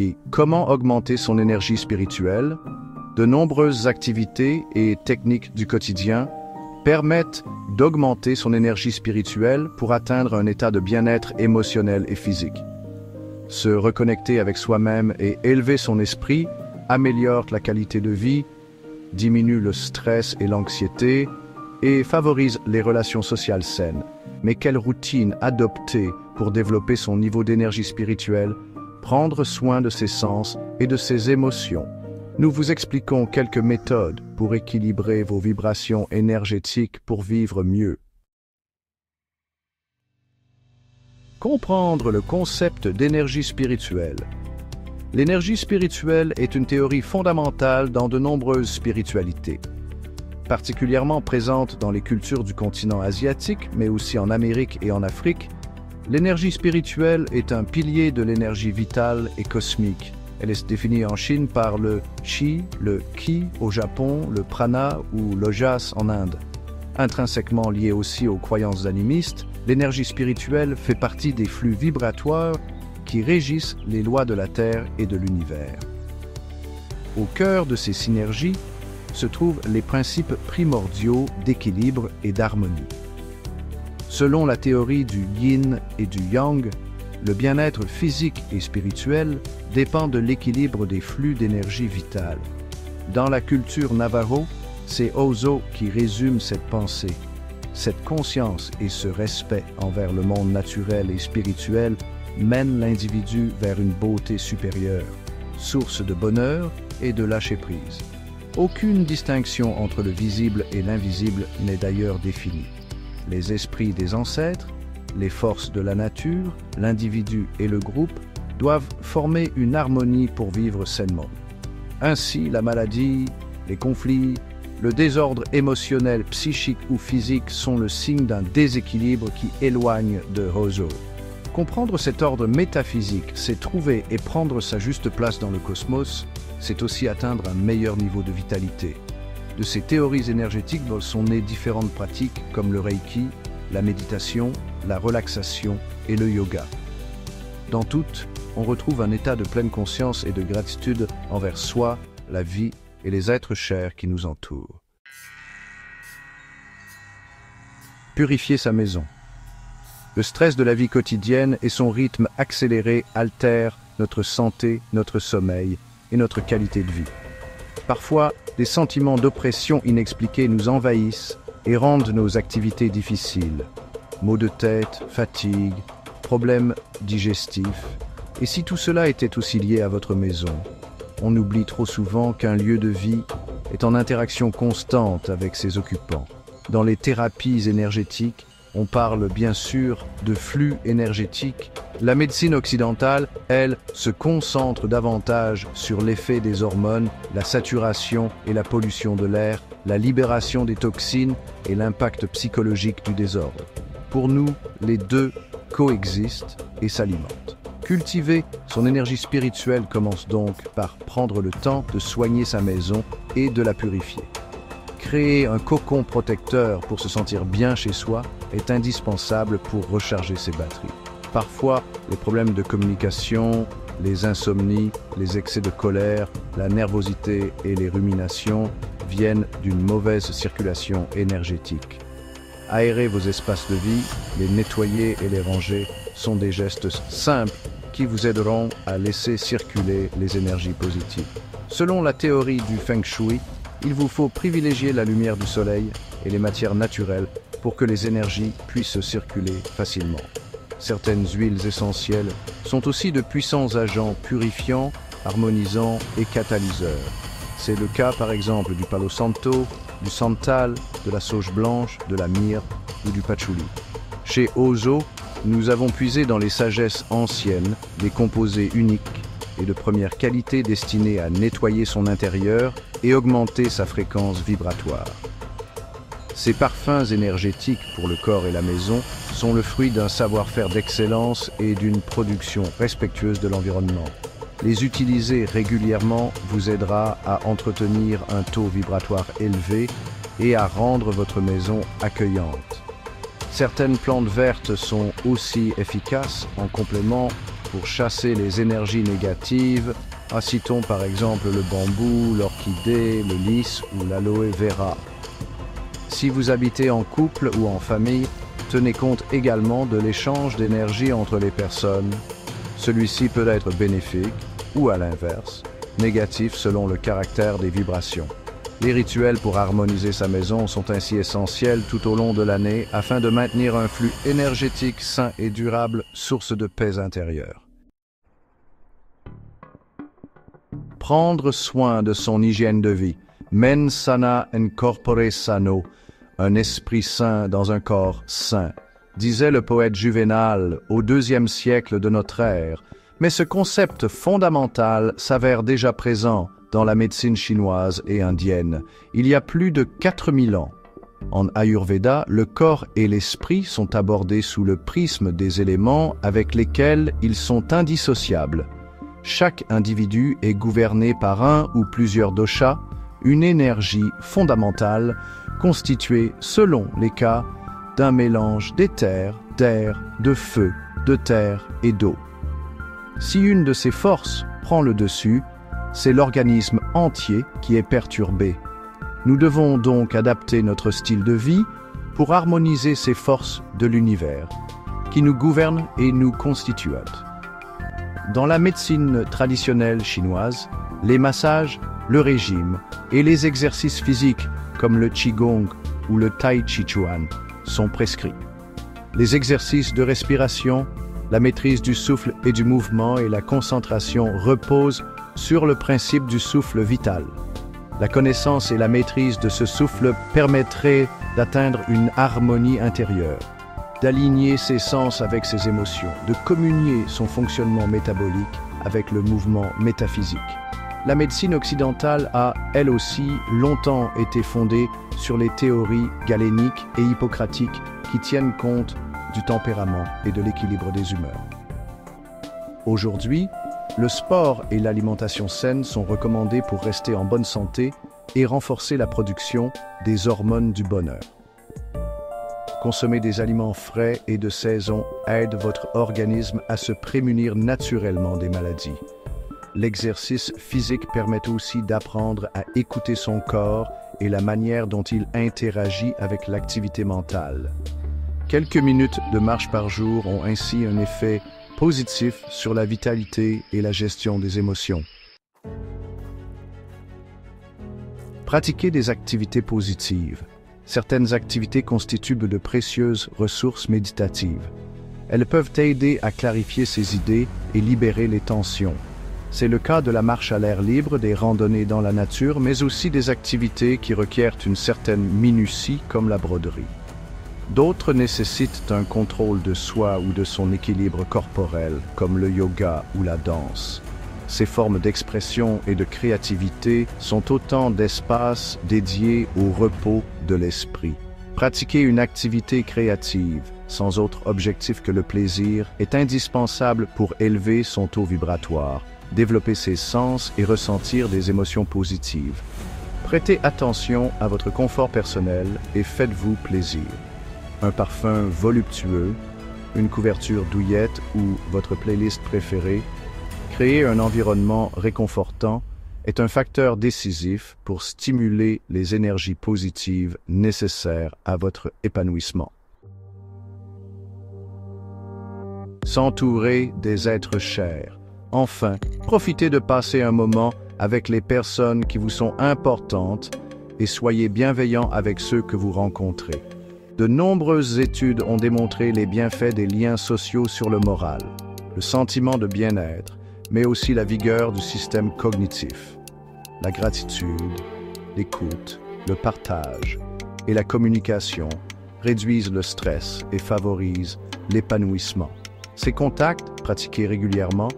Et comment augmenter son énergie spirituelle? De nombreuses activités et techniques du quotidien permettent d'augmenter son énergie spirituelle pour atteindre un état de bien-être émotionnel et physique. Se reconnecter avec soi-même et élever son esprit améliore la qualité de vie, diminue le stress et l'anxiété et favorise les relations sociales saines. Mais quelle routine adopter pour développer son niveau d'énergie spirituelle, prendre soin de ses sens et de ses émotions? Nous vous expliquons quelques méthodes pour équilibrer vos vibrations énergétiques pour vivre mieux. Comprendre le concept d'énergie spirituelle. L'énergie spirituelle est une théorie fondamentale dans de nombreuses spiritualités. Particulièrement présente dans les cultures du continent asiatique, mais aussi en Amérique et en Afrique, l'énergie spirituelle est un pilier de l'énergie vitale et cosmique. Elle est définie en Chine par le Qi, le Ki au Japon, le Prana ou l'Ojas en Inde. Intrinsèquement liée aussi aux croyances animistes, l'énergie spirituelle fait partie des flux vibratoires qui régissent les lois de la Terre et de l'univers. Au cœur de ces synergies se trouvent les principes primordiaux d'équilibre et d'harmonie. Selon la théorie du yin et du yang, le bien-être physique et spirituel dépend de l'équilibre des flux d'énergie vitale. Dans la culture navajo, c'est Ozo qui résume cette pensée. Cette conscience et ce respect envers le monde naturel et spirituel mènent l'individu vers une beauté supérieure, source de bonheur et de lâcher-prise. Aucune distinction entre le visible et l'invisible n'est d'ailleurs définie. Les esprits des ancêtres, les forces de la nature, l'individu et le groupe doivent former une harmonie pour vivre sainement. Ainsi, la maladie, les conflits, le désordre émotionnel, psychique ou physique sont le signe d'un déséquilibre qui éloigne de Ozo. Comprendre cet ordre métaphysique, c'est trouver et prendre sa juste place dans le cosmos, c'est aussi atteindre un meilleur niveau de vitalité. De ces théories énergétiques sont nées différentes pratiques comme le Reiki, la méditation, la relaxation et le yoga. Dans toutes, on retrouve un état de pleine conscience et de gratitude envers soi, la vie et les êtres chers qui nous entourent. Purifier sa maison. Le stress de la vie quotidienne et son rythme accéléré altèrent notre santé, notre sommeil et notre qualité de vie. Parfois, des sentiments d'oppression inexpliqués nous envahissent et rendent nos activités difficiles. Maux de tête, fatigue, problèmes digestifs. Et si tout cela était aussi lié à votre maison? On oublie trop souvent qu'un lieu de vie est en interaction constante avec ses occupants. Dans les thérapies énergétiques, on parle bien sûr de flux énergétiques. La médecine occidentale, elle, se concentre davantage sur l'effet des hormones, la saturation et la pollution de l'air, la libération des toxines et l'impact psychologique du désordre. Pour nous, les deux coexistent et s'alimentent. Cultiver son énergie spirituelle commence donc par prendre le temps de soigner sa maison et de la purifier. Créer un cocon protecteur pour se sentir bien chez soi est indispensable pour recharger ses batteries. Parfois, les problèmes de communication, les insomnies, les excès de colère, la nervosité et les ruminations viennent d'une mauvaise circulation énergétique. Aérer vos espaces de vie, les nettoyer et les ranger sont des gestes simples qui vous aideront à laisser circuler les énergies positives. Selon la théorie du Feng Shui, il vous faut privilégier la lumière du soleil et les matières naturelles pour que les énergies puissent circuler facilement. Certaines huiles essentielles sont aussi de puissants agents purifiants, harmonisants et catalyseurs. C'est le cas par exemple du palo santo, du santal, de la sauge blanche, de la myrrhe ou du patchouli. Chez Ozo, nous avons puisé dans les sagesses anciennes des composés uniques et de première qualité destinés à nettoyer son intérieur et augmenter sa fréquence vibratoire. Ces parfums énergétiques pour le corps et la maison sont le fruit d'un savoir-faire d'excellence et d'une production respectueuse de l'environnement. Les utiliser régulièrement vous aidera à entretenir un taux vibratoire élevé et à rendre votre maison accueillante. Certaines plantes vertes sont aussi efficaces en complément pour chasser les énergies négatives. Citons par exemple le bambou, l'orchidée, le lys ou l'aloe vera. Si vous habitez en couple ou en famille, tenez compte également de l'échange d'énergie entre les personnes. Celui-ci peut être bénéfique ou à l'inverse, négatif selon le caractère des vibrations. Les rituels pour harmoniser sa maison sont ainsi essentiels tout au long de l'année afin de maintenir un flux énergétique sain et durable, source de paix intérieure. Prendre soin de son hygiène de vie. Mens sana in corpore sano. Un esprit sain dans un corps sain, disait le poète Juvénal au IIe siècle de notre ère. Mais ce concept fondamental s'avère déjà présent dans la médecine chinoise et indienne, il y a plus de 4000 ans. En Ayurveda, le corps et l'esprit sont abordés sous le prisme des éléments avec lesquels ils sont indissociables. Chaque individu est gouverné par un ou plusieurs doshas, une énergie fondamentale constituée, selon les cas, d'un mélange d'éther, d'air, de feu, de terre et d'eau. Si une de ces forces prend le dessus, c'est l'organisme entier qui est perturbé. Nous devons donc adapter notre style de vie pour harmoniser ces forces de l'univers, qui nous gouvernent et nous constituent. Dans la médecine traditionnelle chinoise, les massages, le régime et les exercices physiques comme le Qigong ou le Tai Chi Chuan sont prescrits. Les exercices de respiration, la maîtrise du souffle et du mouvement et la concentration reposent sur le principe du souffle vital. La connaissance et la maîtrise de ce souffle permettraient d'atteindre une harmonie intérieure, d'aligner ses sens avec ses émotions, de communier son fonctionnement métabolique avec le mouvement métaphysique. La médecine occidentale a, elle aussi, longtemps été fondée sur les théories galéniques et hippocratiques qui tiennent compte du tempérament et de l'équilibre des humeurs. Aujourd'hui, le sport et l'alimentation saine sont recommandés pour rester en bonne santé et renforcer la production des hormones du bonheur. Consommer des aliments frais et de saison aide votre organisme à se prémunir naturellement des maladies. L'exercice physique permet aussi d'apprendre à écouter son corps et la manière dont il interagit avec l'activité mentale. Quelques minutes de marche par jour ont ainsi un effet positif sur la vitalité et la gestion des émotions. Pratiquer des activités positives. Certaines activités constituent de précieuses ressources méditatives. Elles peuvent aider à clarifier ses idées et libérer les tensions. C'est le cas de la marche à l'air libre, des randonnées dans la nature, mais aussi des activités qui requièrent une certaine minutie comme la broderie. D'autres nécessitent un contrôle de soi ou de son équilibre corporel, comme le yoga ou la danse. Ces formes d'expression et de créativité sont autant d'espaces dédiés au repos de l'esprit. Pratiquer une activité créative, sans autre objectif que le plaisir, est indispensable pour élever son taux vibratoire, développer ses sens et ressentir des émotions positives. Prêtez attention à votre confort personnel et faites-vous plaisir. Un parfum voluptueux, une couverture douillette ou votre playlist préférée, créer un environnement réconfortant est un facteur décisif pour stimuler les énergies positives nécessaires à votre épanouissement. S'entourer des êtres chers. Enfin, profitez de passer un moment avec les personnes qui vous sont importantes et soyez bienveillants avec ceux que vous rencontrez. De nombreuses études ont démontré les bienfaits des liens sociaux sur le moral, le sentiment de bien-être, mais aussi la vigueur du système cognitif. La gratitude, l'écoute, le partage et la communication réduisent le stress et favorisent l'épanouissement. Ces contacts, pratiqués régulièrement,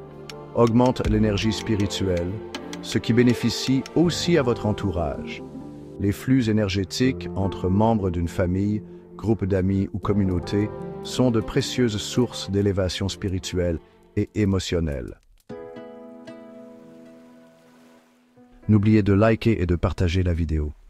augmentent l'énergie spirituelle, ce qui bénéficie aussi à votre entourage. Les flux énergétiques entre membres d'une famille, groupe d'amis ou communauté sont de précieuses sources d'élévation spirituelle et émotionnelle. N'oubliez de liker et de partager la vidéo.